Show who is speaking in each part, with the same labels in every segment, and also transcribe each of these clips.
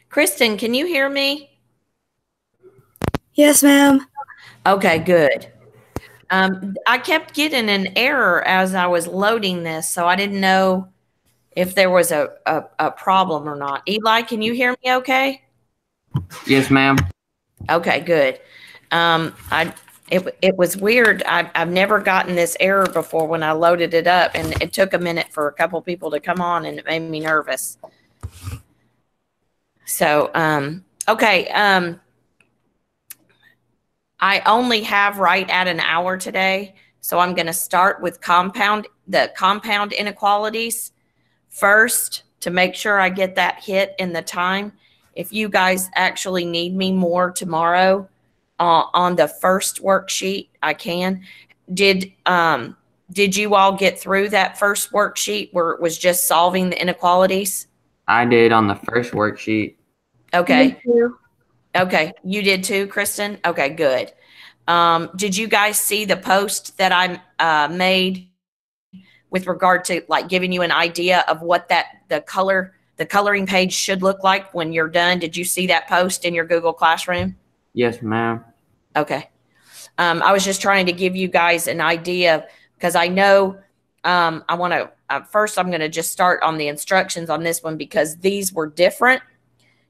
Speaker 1: Kristen, can you hear me?
Speaker 2: Yes, ma'am.
Speaker 1: Okay, good. I kept getting an error as I was loading this, so I didn't know if there was a problem or not. Eli, can you hear me okay?
Speaker 3: Yes, ma'am.
Speaker 1: Okay, good. It was weird. I've never gotten this error before when I loaded it up, and it took a minute for a couple people to come on, and it made me nervous. So, okay. I only have right at an hour today, so I'm going to start with the compound inequalities first to make sure I get that hit in the time. If you guys actually need me more tomorrow on the first worksheet, I can. Did you all get through that first worksheet where it was just solving the inequalities?
Speaker 3: I did on the first worksheet.
Speaker 1: Okay. Okay, you did too, Kristen? Okay, good. Did you guys see the post that I made with regard to like giving you an idea of what the coloring page should look like when you're done? Did you see that post in your Google Classroom?
Speaker 3: Yes, ma'am.
Speaker 1: Okay. I was just trying to give you guys an idea because I know I want to first I'm going to just start on the instructions on this one because these were different.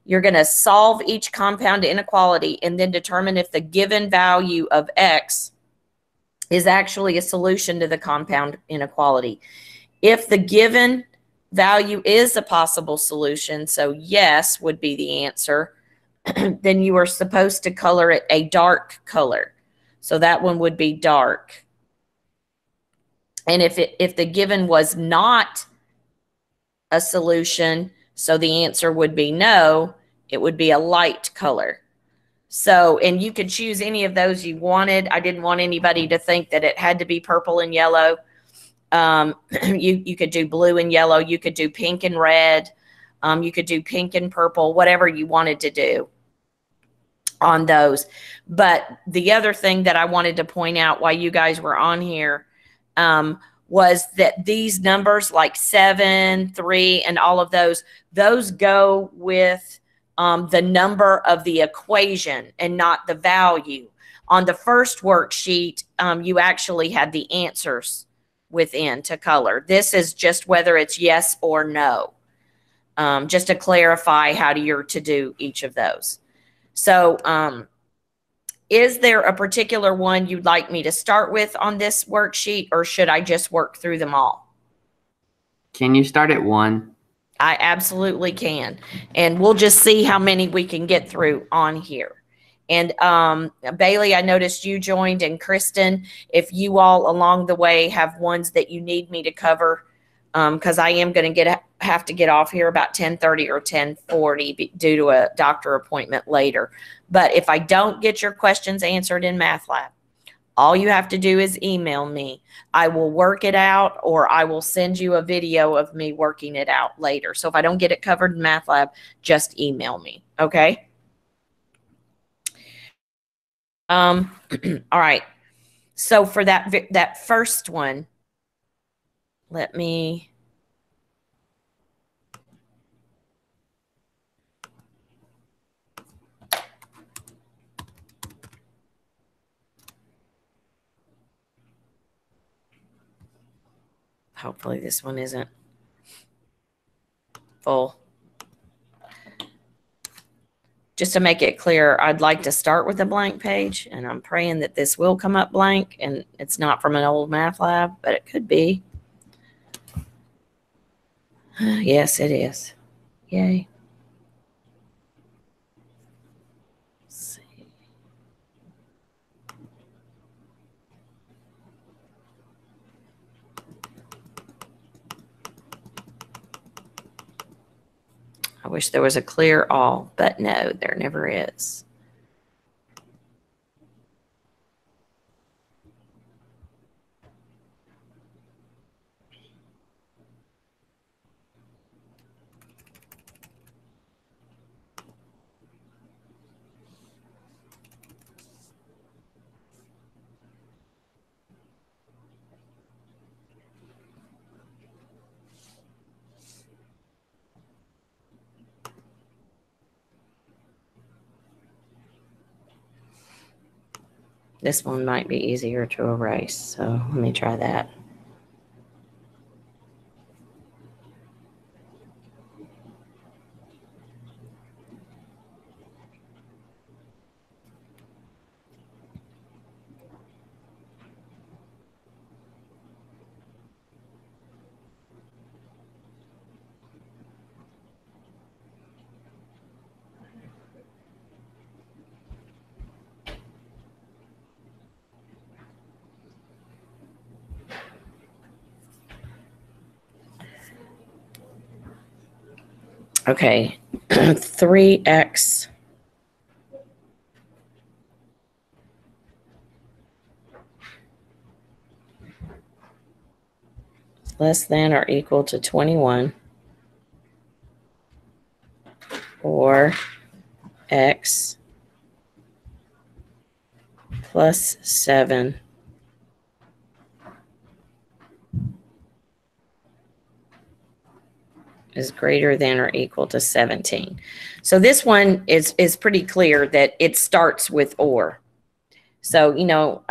Speaker 1: You're going to solve each compound inequality and then determine if the given value of X is actually a solution to the compound inequality. If the given value is a possible solution, so yes would be the answer, then you are supposed to color it a dark color. So that one would be dark. And if the given was not a solution, so the answer would be no, it would be a light color. So, and you could choose any of those you wanted. I didn't want anybody to think that it had to be purple and yellow. You could do blue and yellow. You could do pink and red. You could do pink and purple, whatever you wanted to do on those. But the other thing that I wanted to point out while you guys were on here was that these numbers like 7, 3, and all of those go with the number of the equation and not the value. On the first worksheet, you actually had the answers within to color. This is just whether it's yes or no, just to clarify how you're to do each of those. So is there a particular one you'd like me to start with on this worksheet, or should I just work through them all?
Speaker 3: Can you start at 1?
Speaker 1: I absolutely can. And we'll just see how many we can get through on here. And Bailey, I noticed you joined, and Kristen, if you all along the way have ones that you need me to cover, because I am going to have to get off here about 10:30 or 10:40 due to a doctor appointment later. But if I don't get your questions answered in Math Lab, all you have to do is email me. I will work it out, or I will send you a video of me working it out later. So if I don't get it covered in Math Lab, just email me, okay? All right. So for that first one, let me hopefully this one isn't full. Just to make it clear, I'd like to start with a blank page, and I'm praying that this will come up blank, and it's not from an old Math Lab, but it could be. Yes, it is. Yay. Let's see. I wish there was a clear all, but no, there never is. This one might be easier to erase, so let me try that. Okay, 3x less than or equal to 21, or x plus 7 is greater than or equal to 17. So this one is pretty clear that it starts with or. So, you know,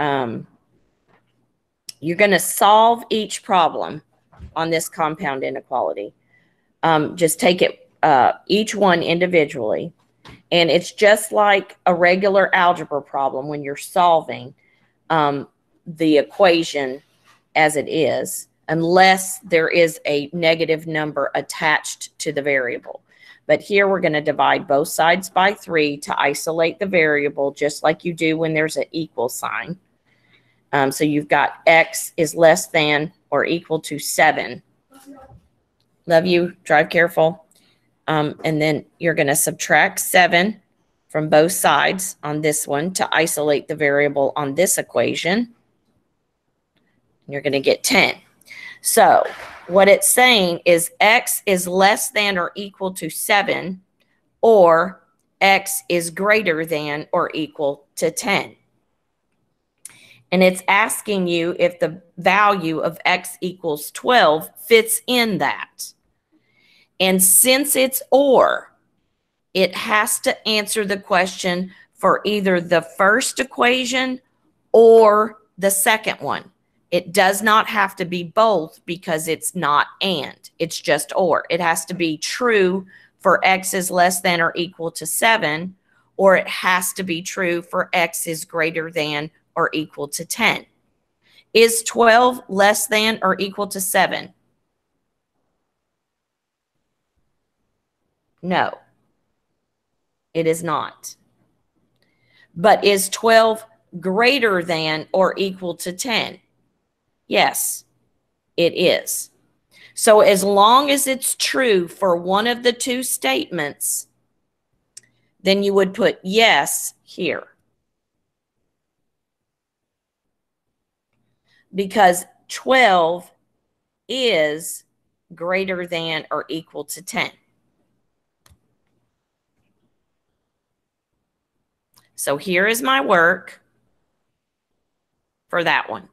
Speaker 1: you're going to solve each problem on this compound inequality. Just take it each one individually. And it's just like a regular algebra problem when you're solving the equation as it is, unless there is a negative number attached to the variable. But here we're going to divide both sides by 3 to isolate the variable, just like you do when there's an equal sign. So you've got x is less than or equal to 7. Love you. Drive careful. And then you're going to subtract 7 from both sides on this one to isolate the variable on this equation. You're going to get 10. So what it's saying is x is less than or equal to 7, or x is greater than or equal to 10. And it's asking you if the value of x equals 12 fits in that. And since it's or, it has to answer the question for either the first equation or the second one. It does not have to be both because it's not and. It's just or. It has to be true for x is less than or equal to 7, or it has to be true for x is greater than or equal to 10. Is 12 less than or equal to 7? No, it is not. But is 12 greater than or equal to 10? Yes, it is. So as long as it's true for one of the two statements, then you would put yes here. Because 12 is greater than or equal to 10. So here is my work for that one.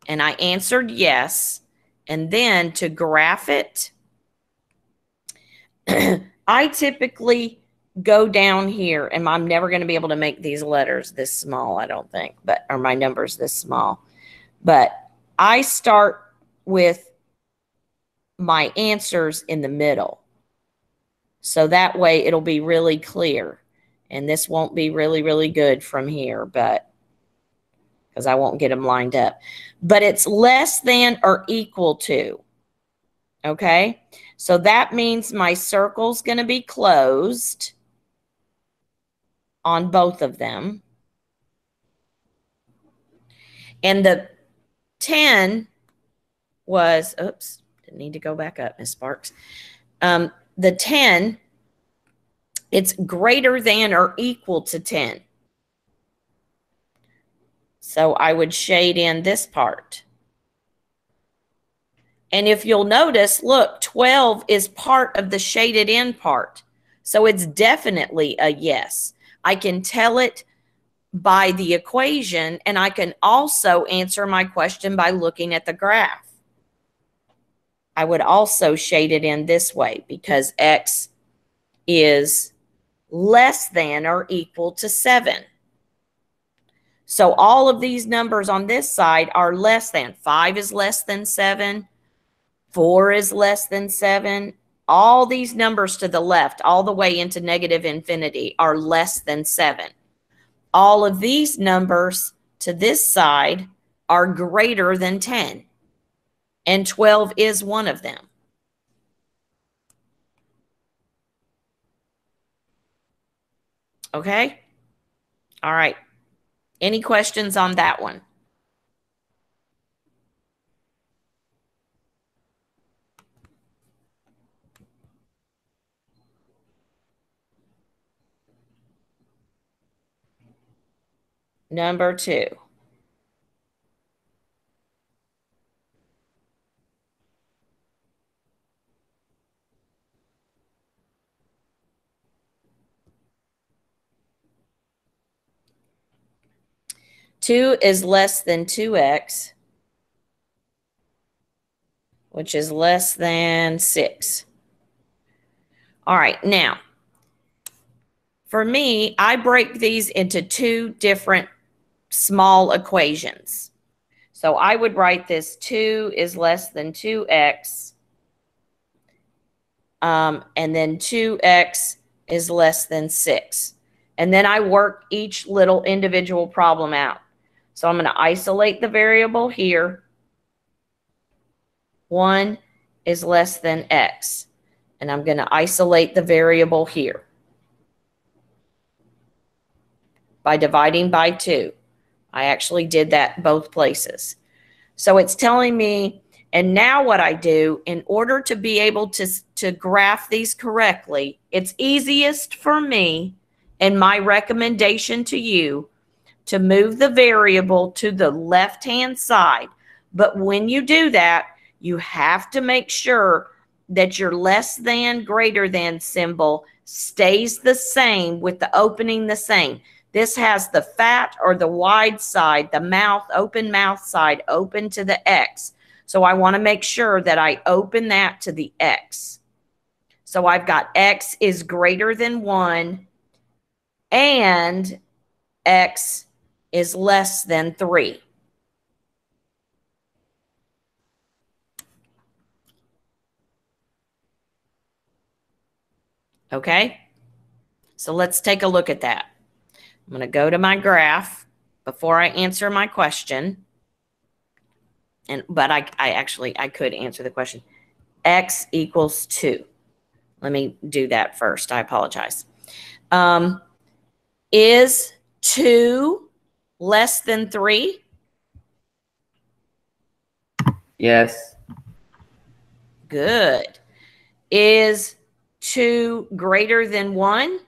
Speaker 1: And I answered yes. And then to graph it, I typically go down here, and I'm never going to be able to make these letters this small, I don't think, or my numbers this small. But I start with my answers in the middle. So that way it'll be really clear. And this won't be really, really good from here, but because I won't get them lined up. But it's less than or equal to. Okay? So that means my circle's going to be closed on both of them. And the 10 was, oops, didn't need to go back up, Miss Sparks. The 10, it's greater than or equal to 10. So I would shade in this part. And if you'll notice, look, 12 is part of the shaded in part. So it's definitely a yes. I can tell it by the equation, and I can also answer my question by looking at the graph. I would also shade it in this way because x is less than or equal to 7. So all of these numbers on this side are less than. 5 is less than 7. 4 is less than 7. All these numbers to the left, all the way into negative infinity, are less than 7. All of these numbers to this side are greater than 10. And 12 is one of them. Okay? All right. Any questions on that one? Number 2. Two is less than 2x, which is less than 6. All right, now, for me, I break these into 2 different small equations. So I would write this 2 is less than 2x, and then 2x is less than 6. And then I work each little individual problem out. So I'm going to isolate the variable here. 1 is less than x. And I'm going to isolate the variable here by dividing by 2. I actually did that both places. So it's telling me, and now what I do, in order to be able to graph these correctly, it's easiest for me, and my recommendation to you, to move the variable to the left-hand side. But when you do that, you have to make sure that your less than, greater than symbol stays the same with the opening the same. This has the fat or the wide side, the mouth, open mouth side, open to the X. So I want to make sure that I open that to the X. So I've got X is greater than 1 and X is less than 3. Okay? So let's take a look at that. I'm going to go to my graph before I answer my question. But I could answer the question. X equals 2. Let me do that first. I apologize. Is 2 less than 3?
Speaker 3: Yes.
Speaker 1: Good. Is 2 greater than 1?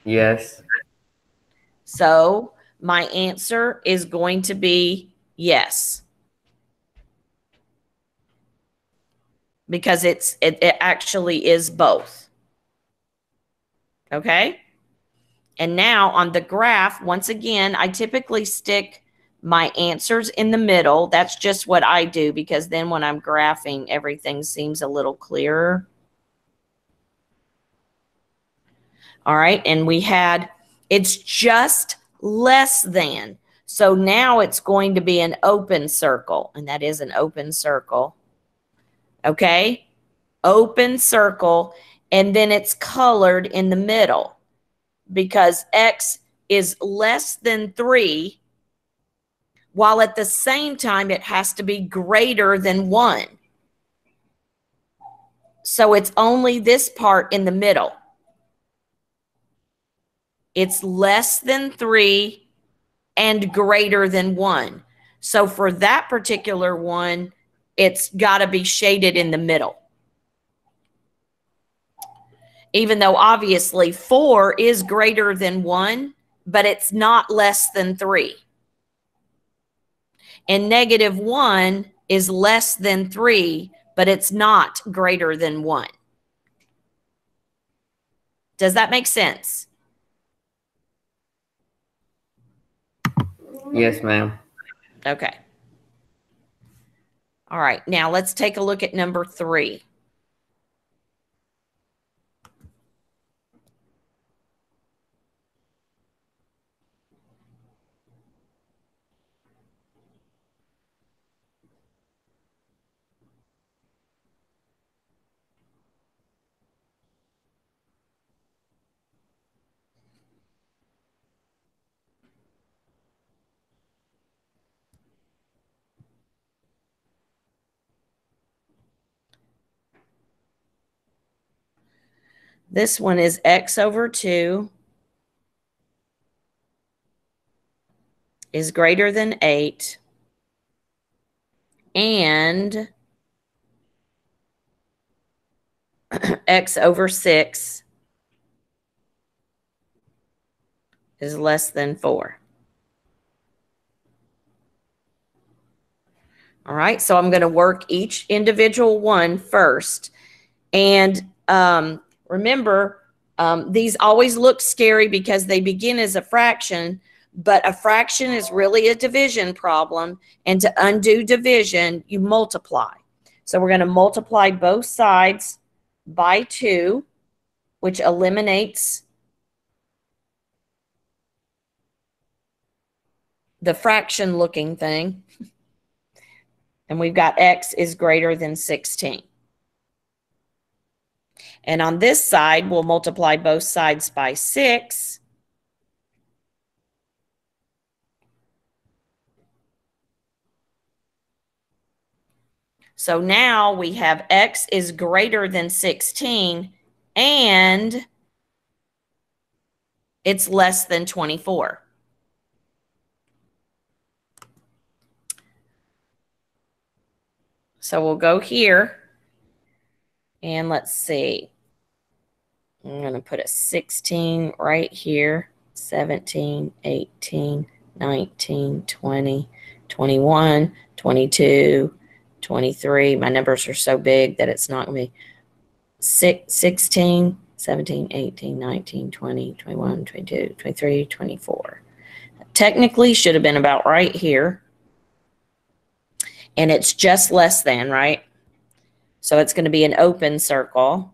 Speaker 3: Yes.
Speaker 1: So my answer is going to be yes. Because it actually is both. Okay? And now on the graph, once again, I typically stick my answers in the middle. That's just what I do, because then when I'm graphing, everything seems a little clearer. All right, and we had, it's just less than. So now it's going to be an open circle, and that is an open circle. Okay? Open circle, and then it's colored in the middle because X is less than 3, while at the same time it has to be greater than 1. So it's only this part in the middle. It's less than 3 and greater than 1. So for that particular one, it's got to be shaded in the middle. Even though obviously 4 is greater than 1, but it's not less than 3. And negative 1 is less than 3, but it's not greater than 1. Does that make sense?
Speaker 3: Yes, ma'am.
Speaker 1: Okay. All right. Now let's take a look at number 3. This one is x over 2 is greater than 8 and x over 6 is less than 4. All right, so I'm going to work each individual one first. And remember, these always look scary because they begin as a fraction, but a fraction is really a division problem. And to undo division, you multiply. So we're going to multiply both sides by 2, which eliminates the fraction looking thing. And we've got x is greater than 16. And on this side, we'll multiply both sides by 6. So now we have x is greater than 16 and it's less than 24. So we'll go here and let's see. I'm going to put a 16 right here, 17, 18, 19, 20, 21, 22, 23. My numbers are so big that it's not going to be 16, 17, 18, 19, 20, 21, 22, 23, 24. Technically should have been about right here. And it's just less than, right? So it's going to be an open circle.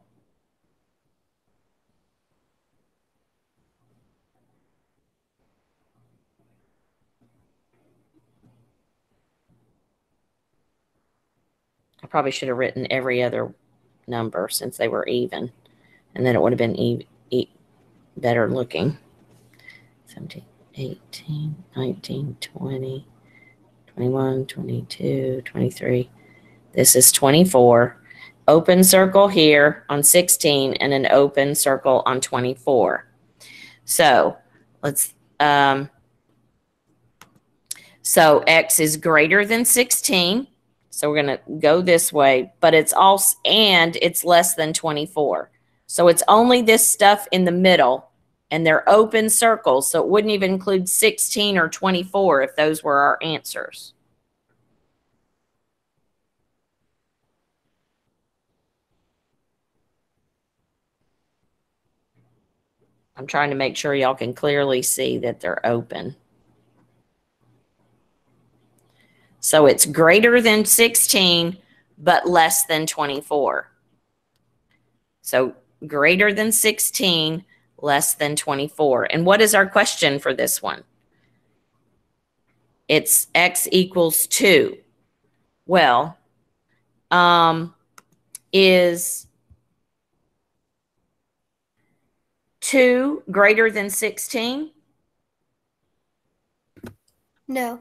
Speaker 1: I probably should have written every other number since they were even. And then it would have been better looking. 17, 18, 19, 20, 21, 22, 23. This is 24. Open circle here on 16 and an open circle on 24. So let's, so x is greater than 16. So we're going to go this way, but it's also, and it's less than 24. So it's only this stuff in the middle and they're open circles. So it wouldn't even include 16 or 24 if those were our answers. I'm trying to make sure y'all can clearly see that they're open. So it's greater than 16, but less than 24. So greater than 16, less than 24. And what is our question for this one? It's x equals 2. Well, is 2 greater than 16?
Speaker 2: No.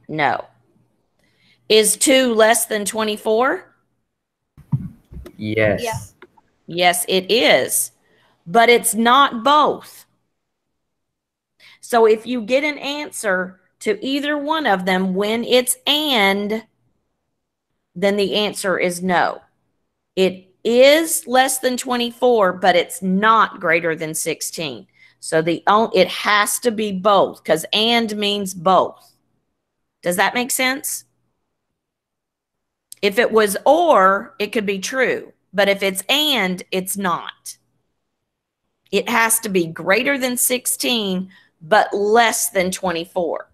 Speaker 1: No. Is 2 less than 24?
Speaker 3: Yes.
Speaker 2: Yeah.
Speaker 1: Yes, it is. But it's not both. So if you get an answer to either one of them when it's and, then the answer is no. It is less than 24, but it's not greater than 16. So it has to be both because and means both. Does that make sense? If it was or, it could be true. But if it's and, it's not. It has to be greater than 16, but less than 24.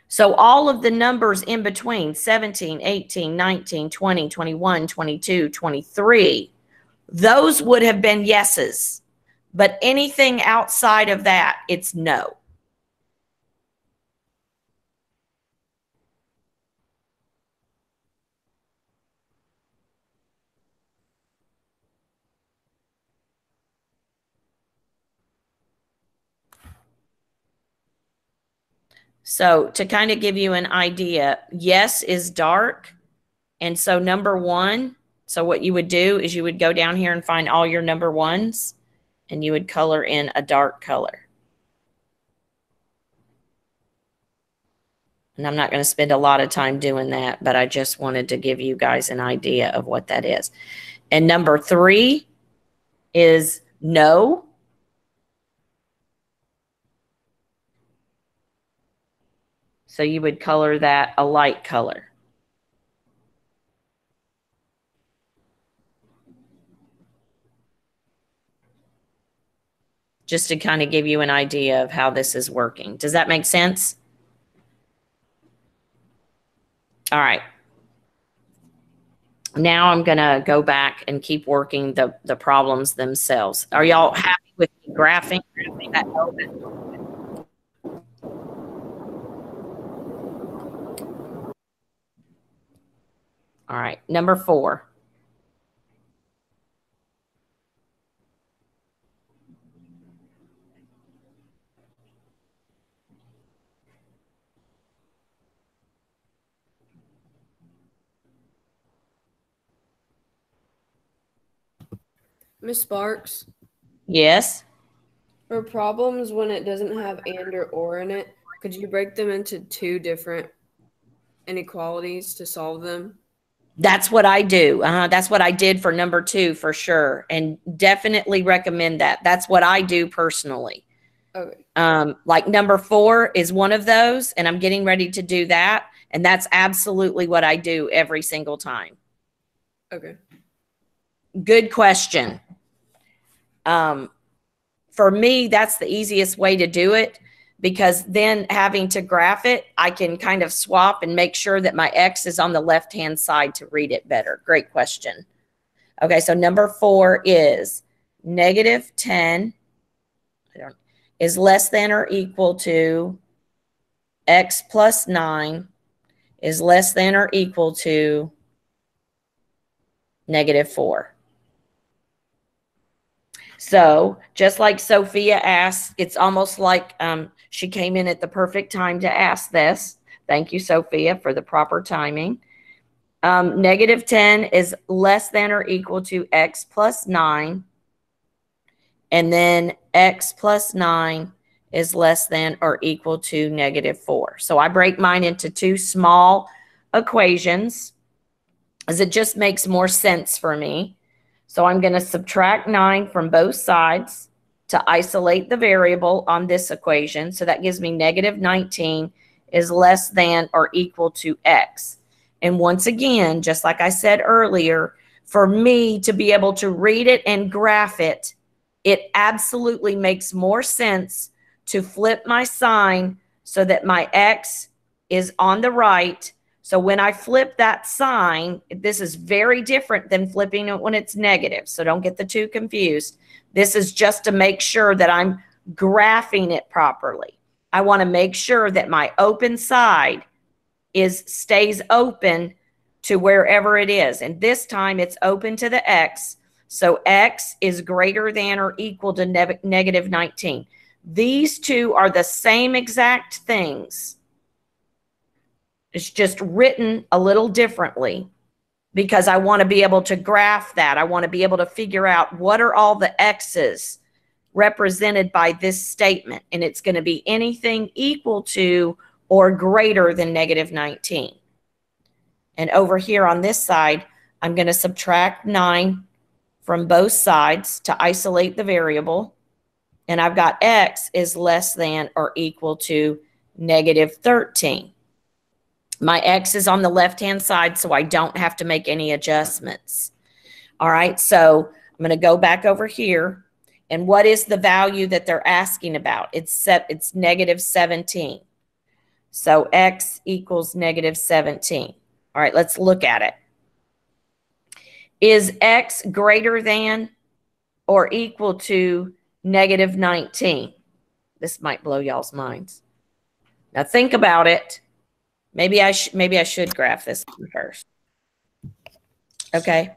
Speaker 1: So all of the numbers in between 17, 18, 19, 20, 21, 22, 23, those would have been yeses. But anything outside of that, it's no. So to kind of give you an idea, yes is dark. And so number 1 So what you would do is you would go down here and find all your number ones, and you would color in a dark color. And I'm not going to spend a lot of time doing that, but I just wanted to give you guys an idea of what that is. And number 3 is no. So you would color that a light color. Just to kind of give you an idea of how this is working. Does that make sense? All right. Now I'm going to go back and keep working the problems themselves. Are y'all happy with me graphing that open? All right. Number 4.
Speaker 2: Miss Sparks,
Speaker 1: Yes.
Speaker 2: for problems when it doesn't have and or in it, could you break them into 2 different inequalities to solve them?
Speaker 1: That's what I do. That's what I did for number 2 for sure. And definitely recommend that. That's what I do personally.
Speaker 2: Okay.
Speaker 1: Like number 4 is one of those, and I'm getting ready to do that. And that's absolutely what I do every single time.
Speaker 2: Okay.
Speaker 1: Good question. For me, that's the easiest way to do it, because then having to graph it, I can kind of swap and make sure that my X is on the left-hand side to read it better. Great question. Okay, so number 4 is -10 is less than or equal to X plus 9 is less than or equal to -4. So just like Sophia asked, it's almost like she came in at the perfect time to ask this. Thank you, Sophia, for the proper timing. -10 is less than or equal to X plus 9. And then X plus 9 is less than or equal to -4. So I break mine into 2 small equations, as it just makes more sense for me. So I'm going to subtract 9 from both sides to isolate the variable on this equation. So that gives me -19 is less than or equal to X. And once again, just like I said earlier, for me to be able to read it and graph it, it absolutely makes more sense to flip my sign so that my X is on the right. So when I flip that sign, this is very different than flipping it when it's negative. So don't get the 2 confused. This is just to make sure that I'm graphing it properly. I want to make sure that my open side stays open to wherever it is. And this time it's open to the X. So X is greater than or equal to -19. These 2 are the same exact things. It's just written a little differently because I want to be able to graph that. I want to be able to figure out what are all the X's represented by this statement. And it's going to be anything equal to or greater than -19. And over here on this side, I'm going to subtract 9 from both sides to isolate the variable. And I've got X is less than or equal to -13. My X is on the left-hand side, so I don't have to make any adjustments. All right, so I'm going to go back over here. And what is the value that they're asking about? It's -17. So X equals -17. All right, let's look at it. Is X greater than or equal to -19? This might blow y'all's minds. Now think about it. Maybe I should graph this one first. Okay.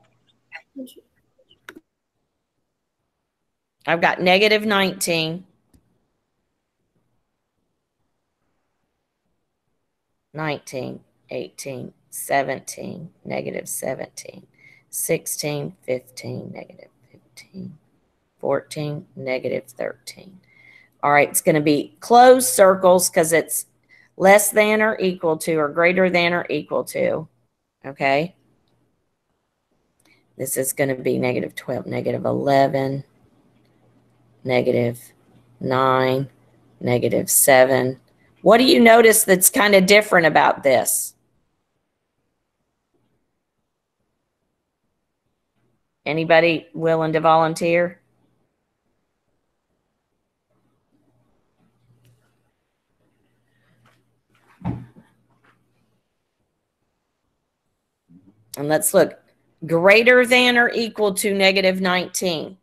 Speaker 1: I've got -19, 19, 18, 17, -17, 16, 15, negative 15, 14, negative 13. All right, it's going to be closed circles because it's less than or equal to or greater than or equal to. Okay. This is going to be negative 12, negative 11, negative 9, negative 7. What do you notice that's kind of different about this? Anybody willing to volunteer? And let's look. Greater than or equal to negative 19.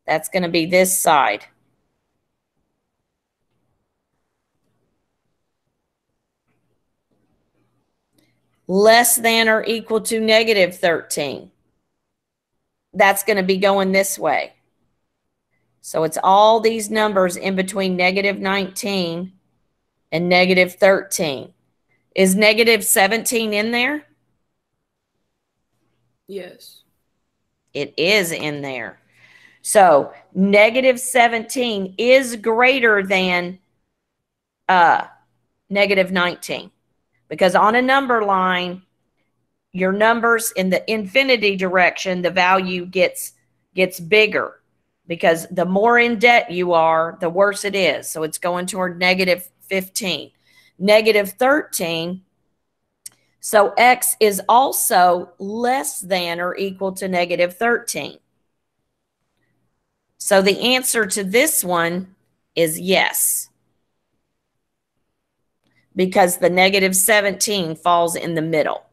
Speaker 1: That's going to be this side. Less than or equal to negative 13. That's going to be going this way. So it's all these numbers in between negative 19 and negative 13. Is negative 17 in there?
Speaker 2: Yes.
Speaker 1: It is in there. So negative 17 is greater than negative 19. Because on a number line, your numbers in the infinity direction, the value gets bigger. Because the more in debt you are, the worse it is. So it's going toward negative 15. Negative 13. So x is also less than or equal to negative 13. So the answer to this one is yes. Because the negative 17 falls in the middle.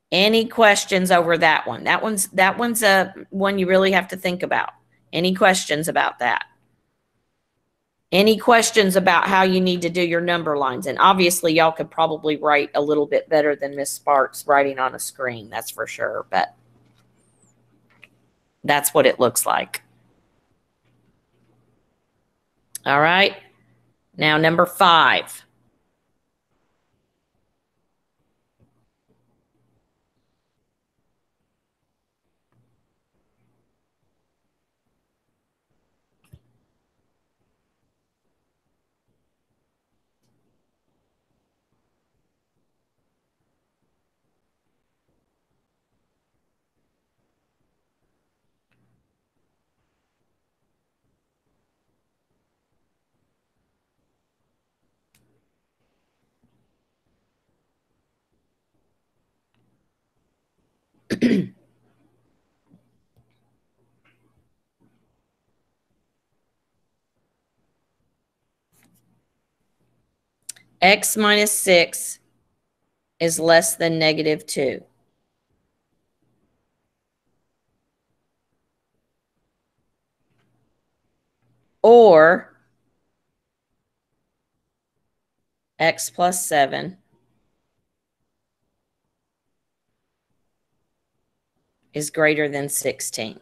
Speaker 1: Any questions over that one? That one's a one you really have to think about. Any questions about that? Any questions about how you need to do your number lines? And obviously, y'all could probably write a little bit better than Miss Sparks writing on a screen, that's for sure. But that's what it looks like. All right. Now, number 5. X minus 6 is less than negative 2. Or x plus 7 is greater than 16.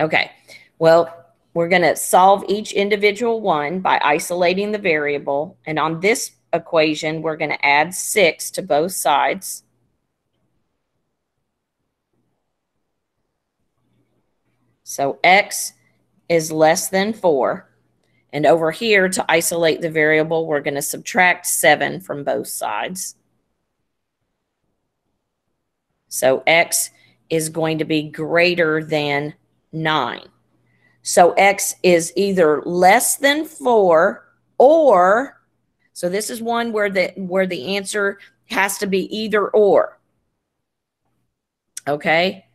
Speaker 1: Okay, well, we're going to solve each individual one by isolating the variable. And on this equation, we're going to add 6 to both sides. So x is less than 4. And over here, to isolate the variable, we're going to subtract 7 from both sides. So x is going to be greater than 9. So x is either less than 4 or, so this is one where the answer has to be either or. Okay?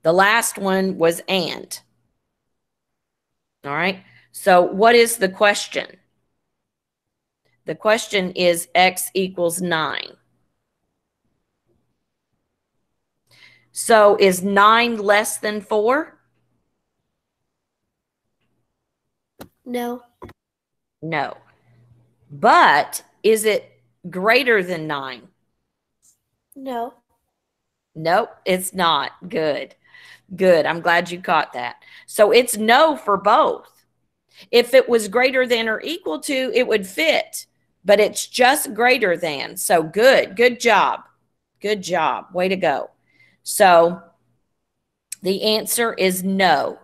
Speaker 1: The last one was and. All right? So what is the question? The question is x equals 9. So is 9 less than 4?
Speaker 4: No.
Speaker 1: No. But is it greater than 9?
Speaker 4: No.
Speaker 1: Nope, it's not. Good. Good. I'm glad you caught that. So it's no for both. If it was greater than or equal to, it would fit. but it's just greater than. So good job. Good job. Way to go. So the answer is no.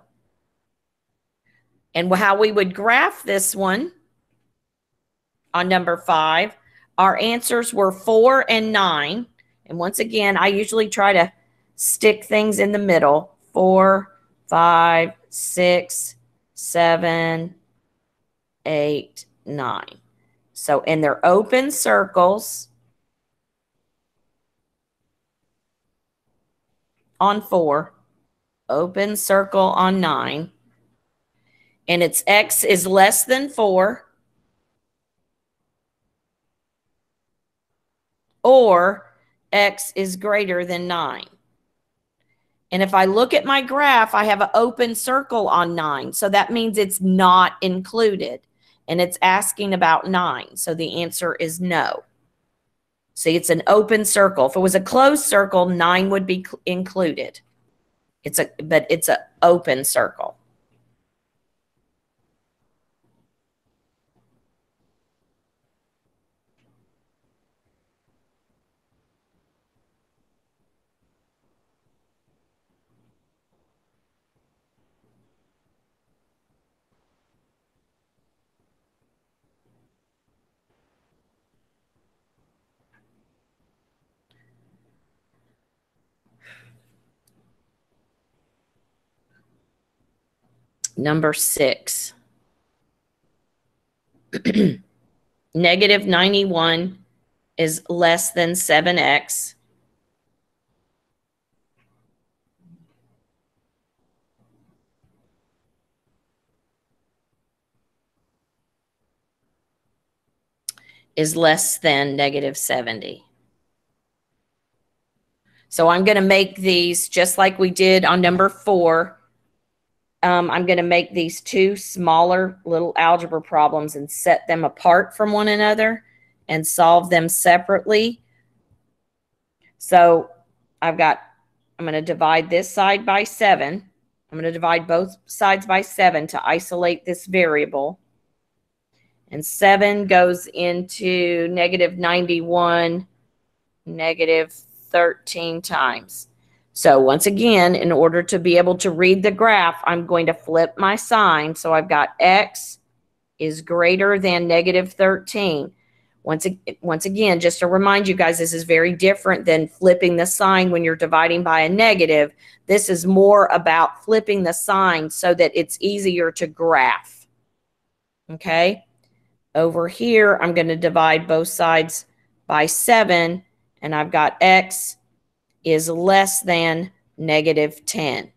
Speaker 1: And how we would graph this one on number 5, our answers were 4 and 9. And once again, I usually try to stick things in the middle. 4, 5, 6, 7, 8, 9. So, and they're open circles on 4, open circle on 9, and it's x is less than 4, or x is greater than 9. And if I look at my graph, I have an open circle on 9. So that means it's not included. And it's asking about 9. So the answer is no. See, it's an open circle. If it was a closed circle, 9 would be included. But it's an open circle. Number 6. Negative 91 is less than 7x. Is less than negative 70. So I'm going to make these just like we did on number 4. I'm going to make these 2 smaller little algebra problems and set them apart from one another and solve them separately. So I'm going to divide this side by 7. I'm going to divide both sides by 7 to isolate this variable. And 7 goes into negative 91, negative 13 times. So once again, in order to be able to read the graph, I'm going to flip my sign. So I've got x is greater than negative 13. Once again, just to remind you guys, this is very different than flipping the sign when you're dividing by a negative. This is more about flipping the sign so that it's easier to graph. Okay? Over here, I'm going to divide both sides by 7, and I've got x is less than negative 10.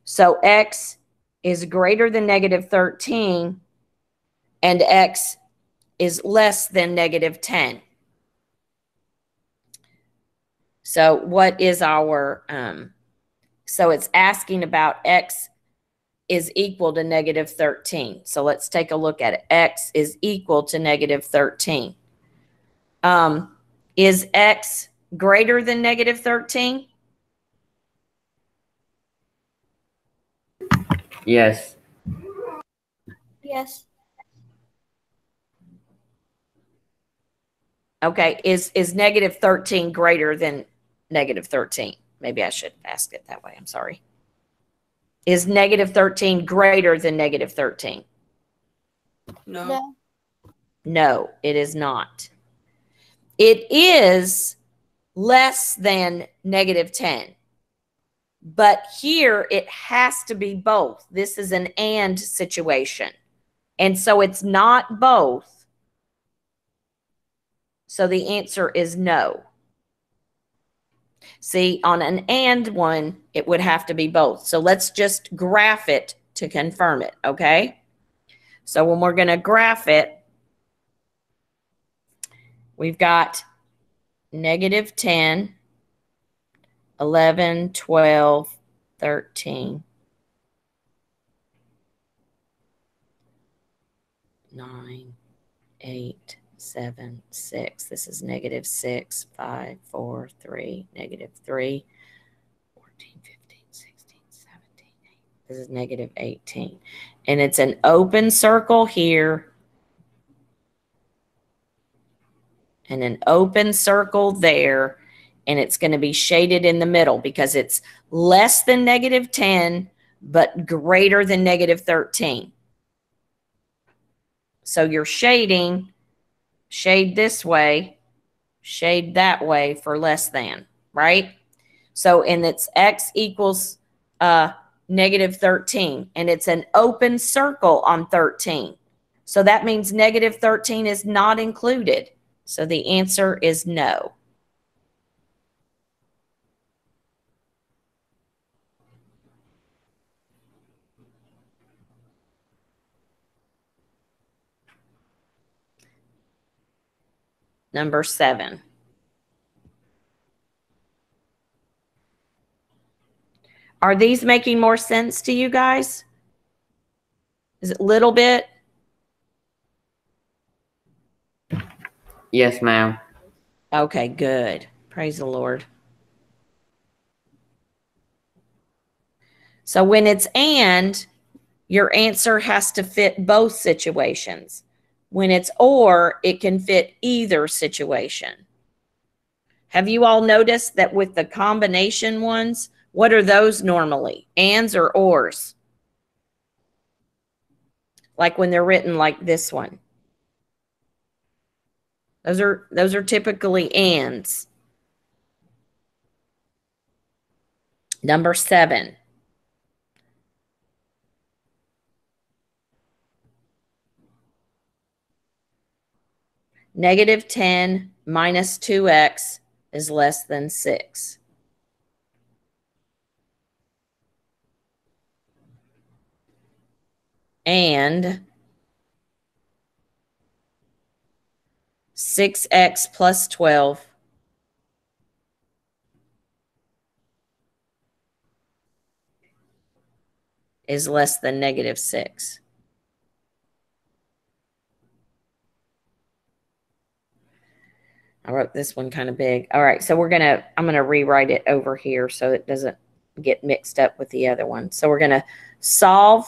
Speaker 1: So x is greater than negative 13, and x is less than negative 10. So what is our, so it's asking about x is equal to negative 13. So let's take a look at it. X is equal to negative 13. Is x greater than negative 13?
Speaker 3: Yes.
Speaker 4: Yes.
Speaker 1: Okay, is negative 13 greater than negative 13? Maybe I should ask it that way. I'm sorry. Is negative 13 greater than negative 13?
Speaker 2: No.
Speaker 4: No.
Speaker 1: No, it is not. It is less than negative 10. But here it has to be both. This is an and situation. And so it's not both. So the answer is no. See, on an and one, it would have to be both. So let's just graph it to confirm it, okay? So when we're going to graph it, we've got negative 10, 11, 12, 13, 9, 8, 7, 6. This is negative 6, 5, 4, 3, negative 3, 14, 15, 16, 17, 18. This is negative 18. And it's an open circle here and an open circle there, and it's going to be shaded in the middle because it's less than negative 10, but greater than negative 13. So you're shading, shade this way, shade that way for less than, right? So, and it's x equals negative 13, and it's an open circle on 13. So that means negative 13 is not included. So the answer is no. Number 7. Are these making more sense to you guys? Is it a little bit?
Speaker 3: Yes, ma'am.
Speaker 1: Okay, good. Praise the Lord. So when it's and, your answer has to fit both situations. When it's or, it can fit either situation. Have you all noticed that with the combination ones, what are those normally? Ands or ors? Like when they're written like this one. Those are typically ands. Number 7. Negative 10 minus 2x is less than 6. And 6x plus 12 is less than negative 6. I wrote this one kind of big. All right, so I'm going to rewrite it over here so it doesn't get mixed up with the other one. So we're going to solve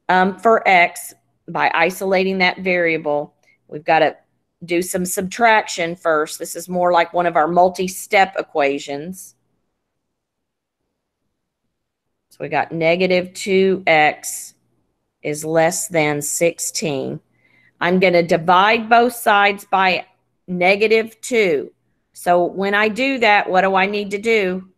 Speaker 1: for x by isolating that variable. We've got to do some subtraction first. This is more like one of our multi-step equations. So we got negative 2x is less than 16. I'm going to divide both sides by negative 2. So when I do that, what do I need to do?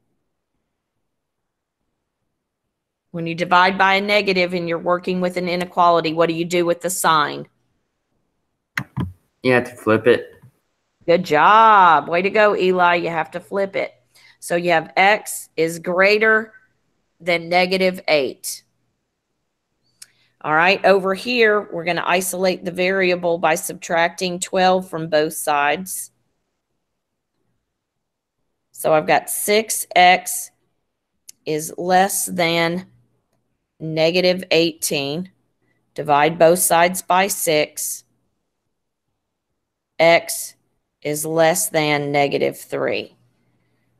Speaker 1: When you divide by a negative and you're working with an inequality, what do you do with the sign?
Speaker 3: You have to flip it.
Speaker 1: Good job. Way to go, Eli. You have to flip it. So you have x is greater than negative 8. All right, over here, we're going to isolate the variable by subtracting 12 from both sides. So I've got 6x is less than negative 18. Divide both sides by 6. X is less than negative 3.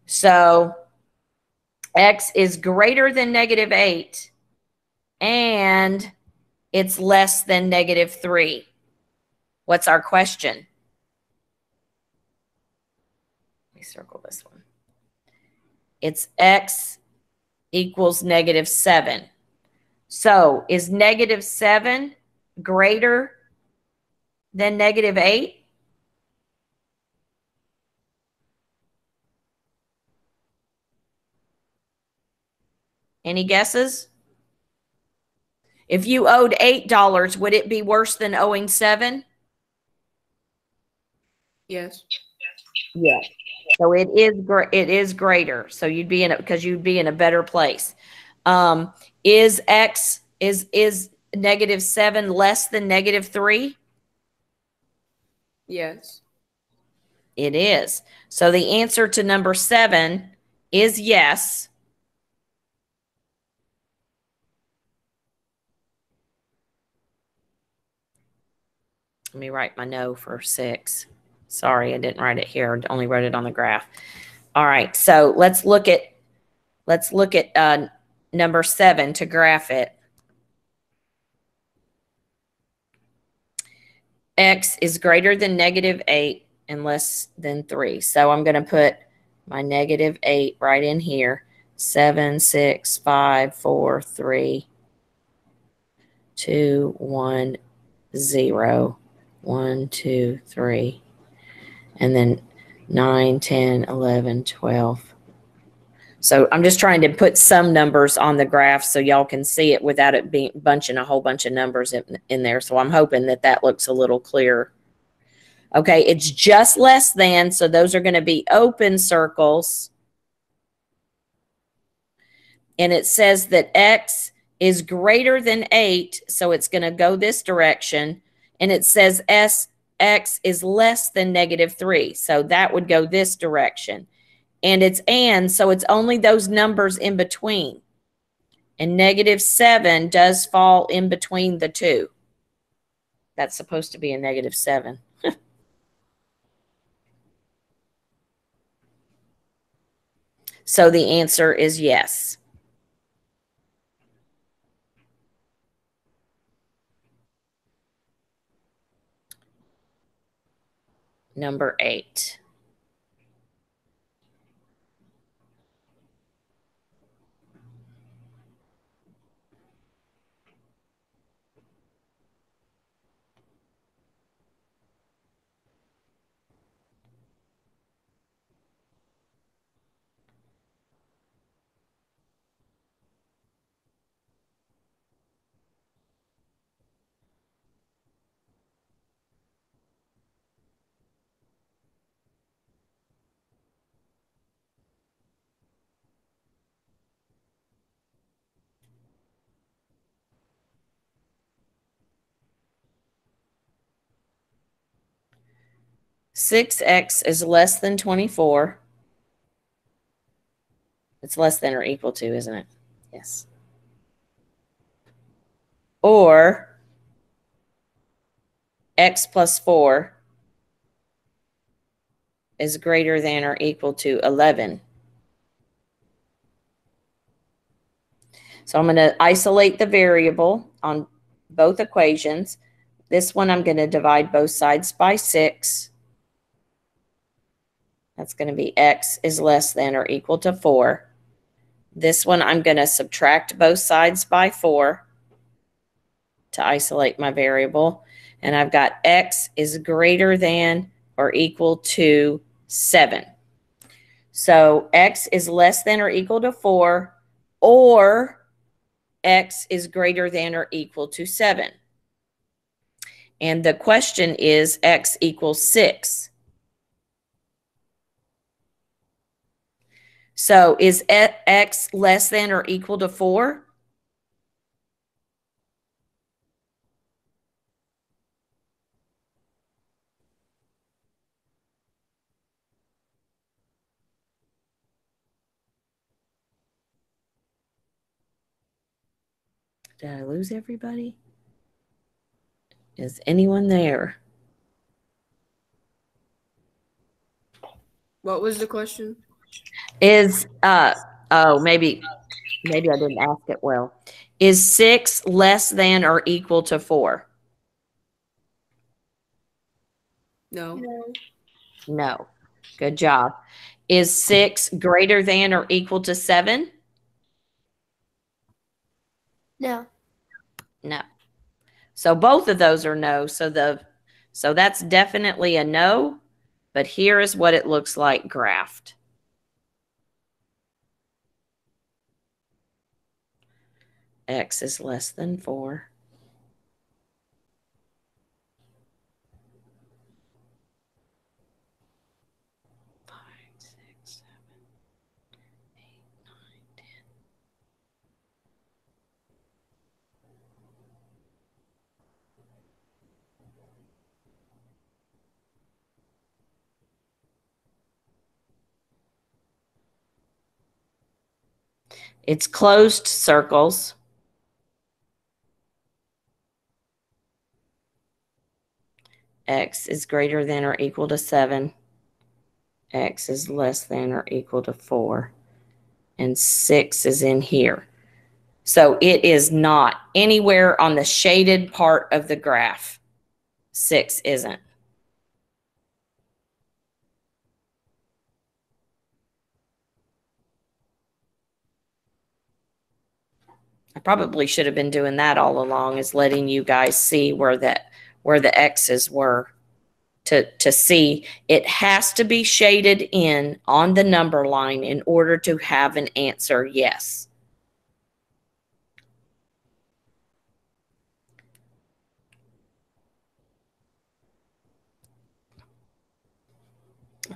Speaker 1: So x is greater than negative 8, and it's less than negative 3. What's our question? Let me circle this one. It's x equals negative 7. So is negative 7 greater than negative 8? Any guesses? If you owed $8, would it be worse than owing 7?
Speaker 2: Yes.
Speaker 1: Yeah. So it is greater. So you'd be because you'd be in a better place. Is negative 7 less than negative 3?
Speaker 2: Yes.
Speaker 1: It is. So the answer to number 7 is yes. Let me write my no for 6. Sorry, I didn't write it here. I only wrote it on the graph. All right, so let's look at number 7 to graph it. X is greater than negative 8. and less than 3. So I'm going to put my negative 8 right in here. 7, 6, 5, 4, 3, 2, 1, 0. 1, 2, 3. And then 9, 10, 11, 12. So I'm just trying to put some numbers on the graph so y'all can see it without it being bunching a whole bunch of numbers in there. So I'm hoping that that looks a little clearer. Okay, it's just less than, so those are going to be open circles. And it says that x is greater than 8, so it's going to go this direction. And it says x is less than negative 3, so that would go this direction. And it's and, so it's only those numbers in between. And negative 7 does fall in between the two. That's supposed to be a negative 7. So the answer is yes. Number 8. Six x is less than 24. It's less than or equal to, isn't it? Yes. Or x plus 4 is greater than or equal to 11. So I'm going to isolate the variable on both equations. This one I'm going to divide both sides by 6. That's going to be x is less than or equal to 4. This one I'm going to subtract both sides by 4 to isolate my variable. And I've got x is greater than or equal to 7. So x is less than or equal to 4, or x is greater than or equal to 7. And the question is x equals 6. So is x less than or equal to 4? Did I lose everybody? Is anyone there?
Speaker 2: What was the question?
Speaker 1: Is oh, maybe I didn't ask it well. Is 6 less than or equal to 4?
Speaker 2: No.
Speaker 4: No.
Speaker 1: No. Good job. Is 6 greater than or equal to 7?
Speaker 4: No.
Speaker 1: No. So both of those are no. So that's definitely a no. But here is what it looks like graphed. X is less than 4. It's closed circles. X is greater than or equal to 7. X is less than or equal to 4. And 6 is in here. So it is not anywhere on the shaded part of the graph. 6 isn't. I probably should have been doing that all along, is letting you guys see where the X's were to see. It has to be shaded in on the number line in order to have an answer yes.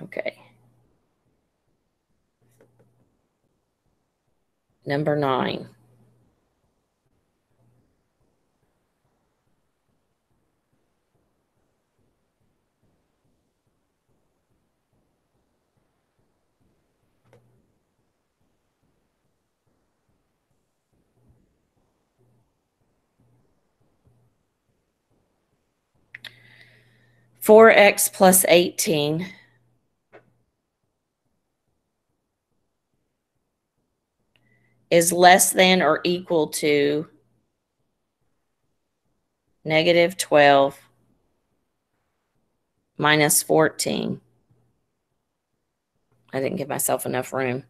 Speaker 1: Okay. Number 9. Four x plus 18 is less than or equal to negative 12 minus 14. I didn't give myself enough room.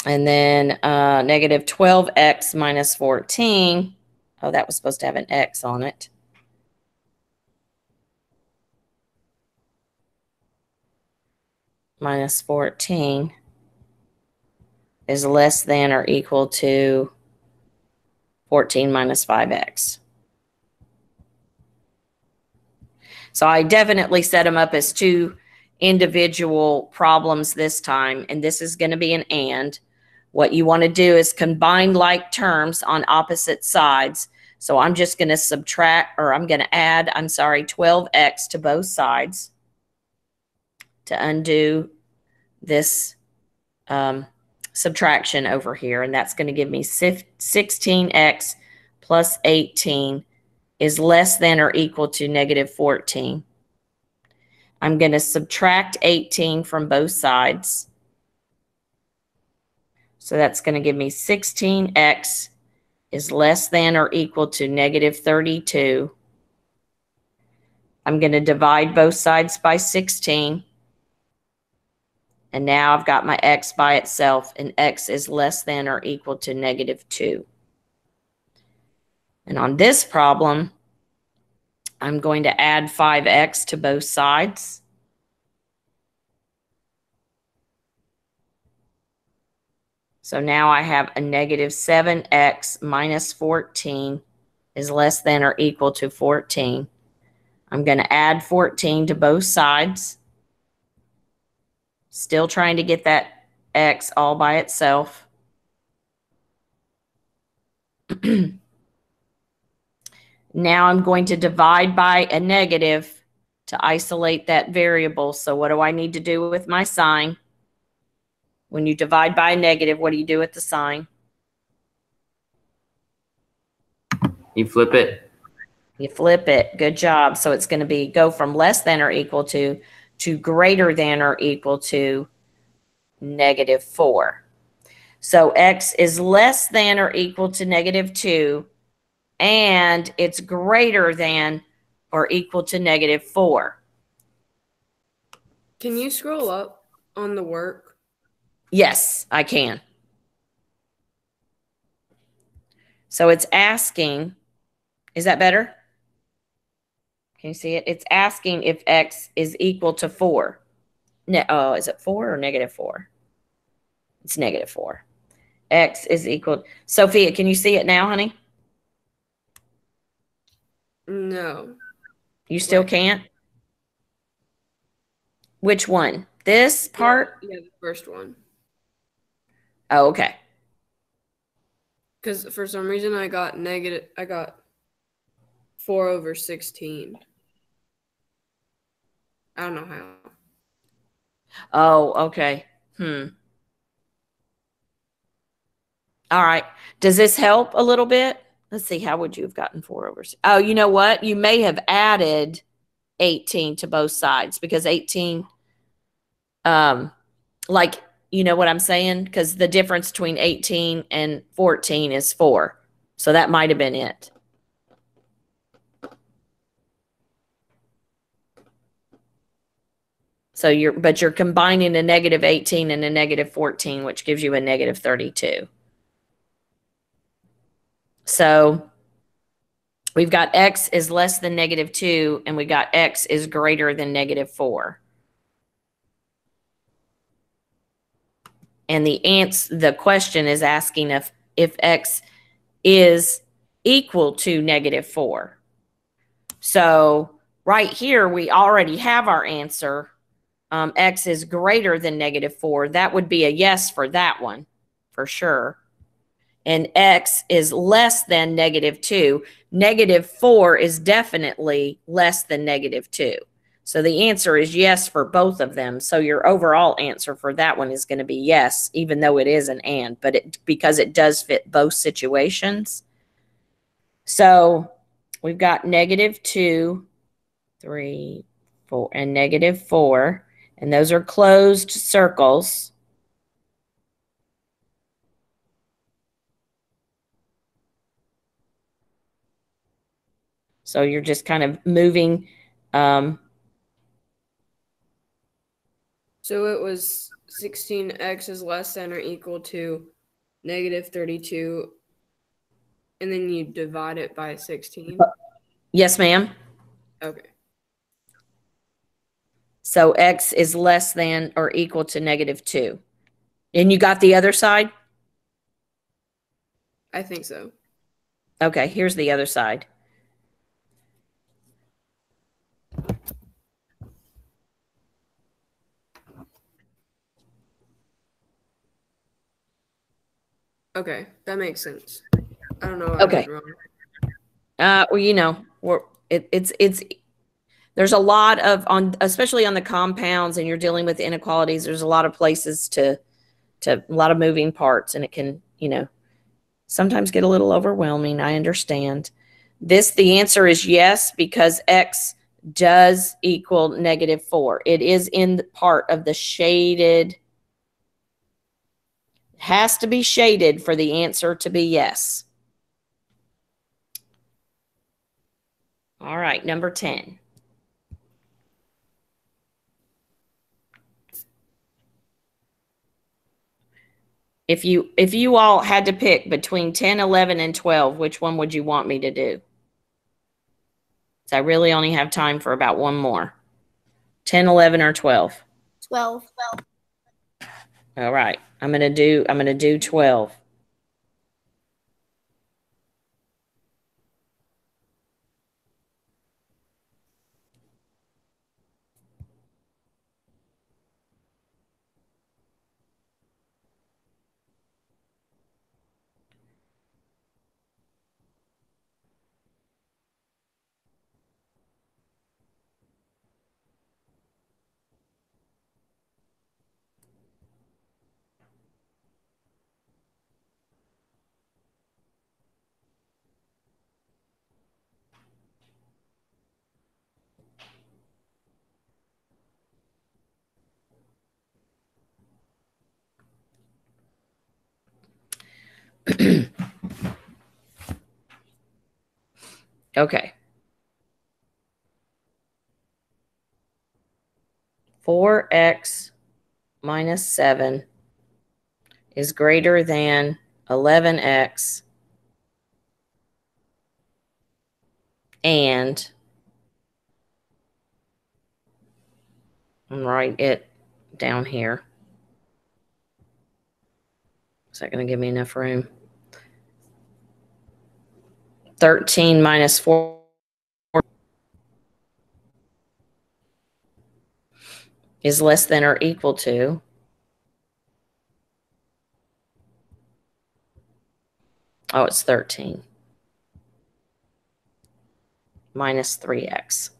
Speaker 1: And then negative 12x minus 14. Oh, that was supposed to have an x on it. Minus 14 is less than or equal to 14 minus 5x. So I definitely set them up as two individual problems this time, and this is going to be an and. What you want to do is combine like terms on opposite sides. So I'm just going to subtract, or I'm going to add, 12x to both sides to undo this subtraction over here. And that's going to give me 16x plus 18 is less than or equal to negative 14. I'm going to subtract 18 from both sides. So that's going to give me 16x is less than or equal to negative 32. I'm going to divide both sides by 16. And now I've got my x by itself, and x is less than or equal to negative 2. And on this problem, I'm going to add 5x to both sides. So now I have a negative 7x minus 14 is less than or equal to 14. I'm going to add 14 to both sides. Still trying to get that x all by itself. Now I'm going to divide by a negative to isolate that variable. So what do I need to do with my sign? When you divide by a negative, what do you do with the sign?
Speaker 3: You flip it.
Speaker 1: You flip it. Good job. So it's going to go from less than or equal to greater than or equal to negative 4. So x is less than or equal to negative 2, and it's greater than or equal to negative 4.
Speaker 2: Can you scroll up on the work?
Speaker 1: Yes, I can. So it's asking, is that better? Can you see it? It's asking if x is equal to 4. No, is it 4 or negative 4? It's negative 4. X is equal. Sophia, can you see it now, honey?
Speaker 2: No.
Speaker 1: You still can't? Which one? This part?
Speaker 2: Yeah, the first one.
Speaker 1: Oh, okay.
Speaker 2: Because for some reason I got 4 over 16. I don't know how.
Speaker 1: Oh, okay. All right. Does this help a little bit? Let's see. How would you have gotten 4 over 6? Oh, you know what? You may have added 18 to both sides because 18, like, you know what I'm saying? Because the difference between 18 and 14 is 4. So that might have been it. So but you're combining a negative 18 and a negative 14, which gives you a negative 32. So we've got x is less than negative 2, and we got x is greater than negative 4. And the question is asking if x is equal to negative 4. So right here, we already have our answer. X is greater than negative 4. That would be a yes for that one, for sure. And x is less than negative 2. Negative 4 is definitely less than negative 2. So the answer is yes for both of them. So your overall answer for that one is going to be yes, even though it is an and, but because it does fit both situations. So we've got negative 2, 3, 4, and negative 4. And those are closed circles. So you're just kind of moving.
Speaker 2: So it was 16x is less than or equal to negative 32. And then you divide it by 16.
Speaker 1: Yes, ma'am.
Speaker 2: Okay.
Speaker 1: So x is less than or equal to negative 2. And you got the other side?
Speaker 2: I think so.
Speaker 1: Okay, here's the other side.
Speaker 2: Okay, that makes sense. I don't know what I
Speaker 1: Okay.
Speaker 2: did wrong.
Speaker 1: Well, you know, it's there's a lot of especially on the compounds, and you're dealing with inequalities. There's a lot of places to a lot of moving parts, and it can, sometimes get a little overwhelming. I understand. The answer is yes, because x does equal negative 4. It is in the part of the shaded. Has to be shaded for the answer to be yes. All right, number 10. If you all had to pick between 10, 11, and 12, which one would you want me to do? So I really only have time for about one more. 10, 11, or 12?
Speaker 4: 12.
Speaker 1: All right. I'm going to do 12. Okay. 4x minus 7 is greater than 11x and write it down here. Is that going to give me enough room? 13 minus 4 is less than or equal to it's 13 minus 3x.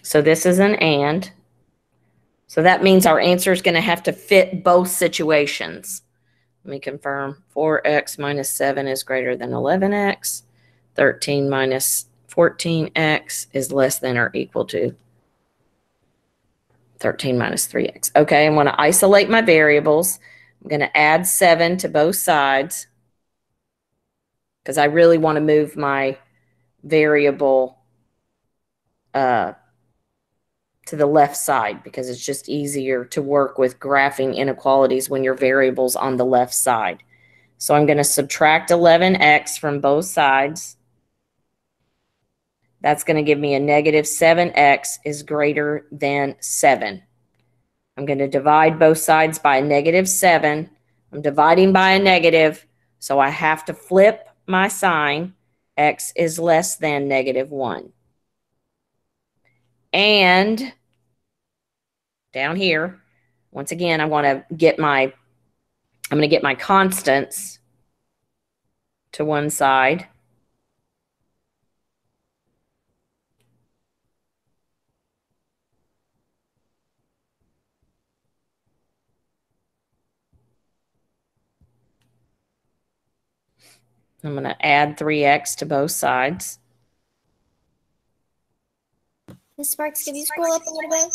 Speaker 1: So this is an and. So that means our answer is going to have to fit both situations. Let me confirm. 4x minus 7 is greater than 11x. 13 minus 14x is less than or equal to 13 minus 3x. Okay, I'm going to isolate my variables. I'm going to add 7 to both sides. because I really want to move my variable to the left side because it's just easier to work with graphing inequalities when your variable's on the left side. So I'm going to subtract 11x from both sides. That's going to give me a negative 7x is greater than 7. I'm going to divide both sides by a negative 7. I'm dividing by a negative, so I have to flip my sign. X is less than negative 1. And down here, once again, I'm going to get my constants to one side. I'm going to add 3x to both sides.
Speaker 4: Miss Sparks, can you scroll up a little bit?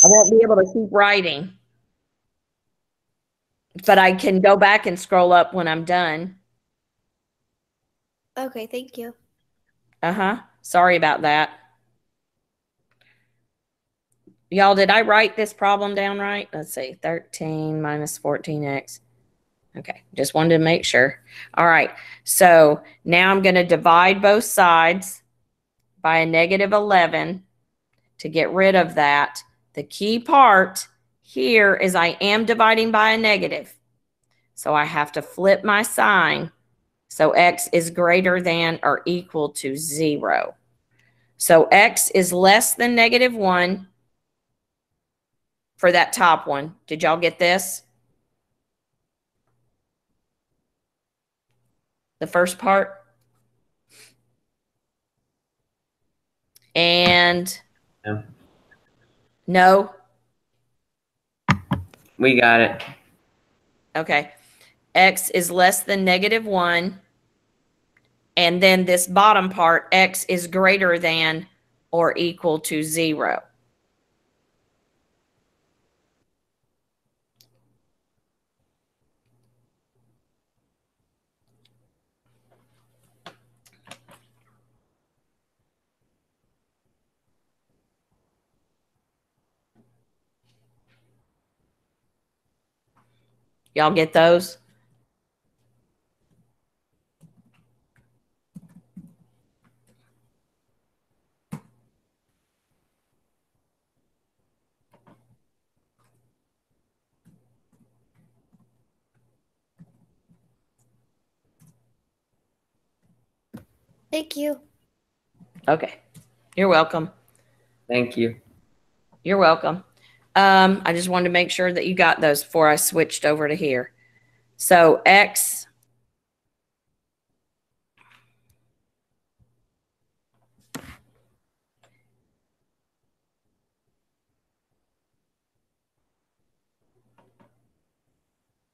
Speaker 1: I won't be able to keep writing, but I can go back and scroll up when I'm done.
Speaker 4: Okay, thank you.
Speaker 1: Sorry about that. Y'all, did I write this problem down right? Let's see. 13 minus 14x. Okay, just wanted to make sure. All right, so now I'm going to divide both sides by a negative 11 to get rid of that. The key part here is I am dividing by a negative. So I have to flip my sign so x is greater than or equal to 0. So x is less than negative 1 for that top one. Did y'all get this? The first part? And
Speaker 3: Yeah.
Speaker 1: no?
Speaker 3: We got it.
Speaker 1: Okay. X is less than negative 1. And then this bottom part, x is greater than or equal to 0. Y'all get those?
Speaker 4: Thank you.
Speaker 1: Okay. You're welcome.
Speaker 3: Thank you.
Speaker 1: You're welcome. I just wanted to make sure that you got those before I switched over to here. So x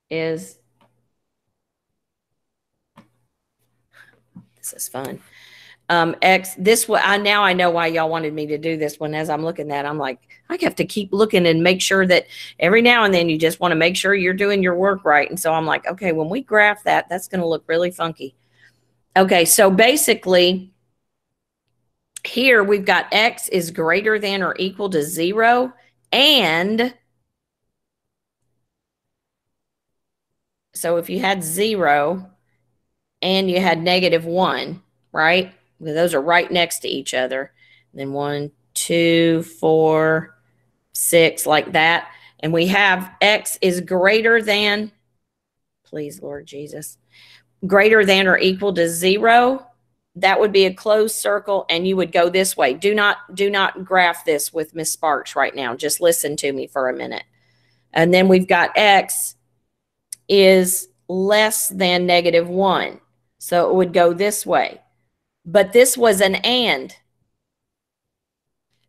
Speaker 1: is, this is fun. This one, now I know why y'all wanted me to do this one. As I'm looking at, I'm like, I have to keep looking and make sure that every now and then you just want to make sure you're doing your work right. And so I'm like, okay, when we graph that, that's going to look really funky. Okay, so basically here we've got x is greater than or equal to 0. And so if you had 0 and you had negative 1, right? Those are right next to each other. And then 1, 2, 4, 6, like that. And we have x is greater than, please, Lord Jesus, greater than or equal to 0. That would be a closed circle, and you would go this way. Do not graph this with Miss Sparks right now. Just listen to me for a minute. And then we've got x is less than negative 1. So it would go this way. But this was an and.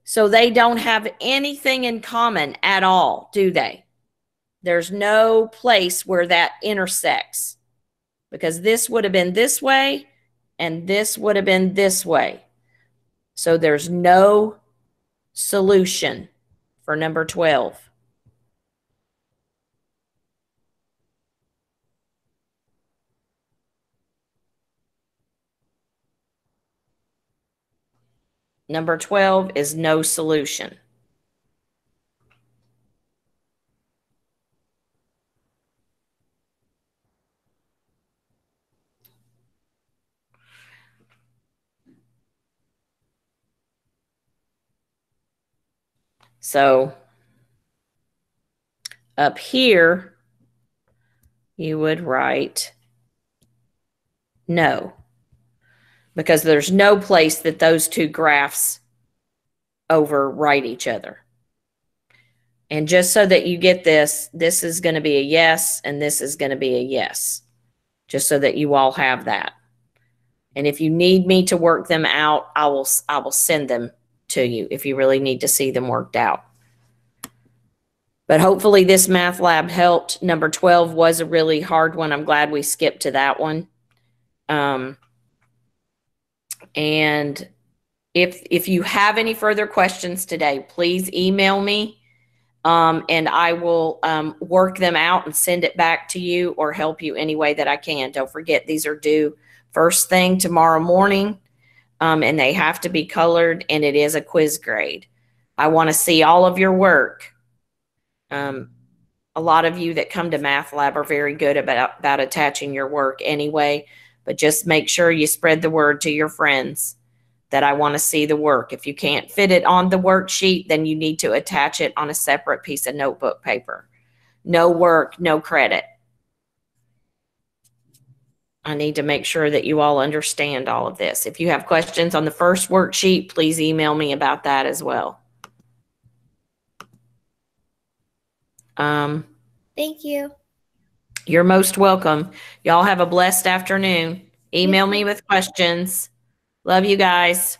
Speaker 1: So they don't have anything in common at all, do they? There's no place where that intersects, because this would have been this way and this would have been this way. So there's no solution for number 12. Number 12 is no solution. So up here, you would write no, because there's no place that those two graphs overwrite each other. And just so that you get this, this is going to be a yes, and this is going to be a yes, just so that you all have that. And if you need me to work them out, I will send them to you if you really need to see them worked out. But hopefully this math lab helped. Number 12 was a really hard one. I'm glad we skipped to that one. And if you have any further questions today, please email me, and I will work them out and send it back to you or help you any way that I can. Don't forget, these are due first thing tomorrow morning, and they have to be colored, and it is a quiz grade. I want to see all of your work. A lot of you that come to Math Lab are very good about attaching your work anyway, but just make sure you spread the word to your friends that I want to see the work. If you can't fit it on the worksheet, then you need to attach it on a separate piece of notebook paper. No work, no credit. I need to make sure that you all understand all of this. If you have questions on the first worksheet, please email me about that as well.
Speaker 4: Thank you.
Speaker 1: You're most welcome. Y'all have a blessed afternoon. Email me with questions. Love you guys.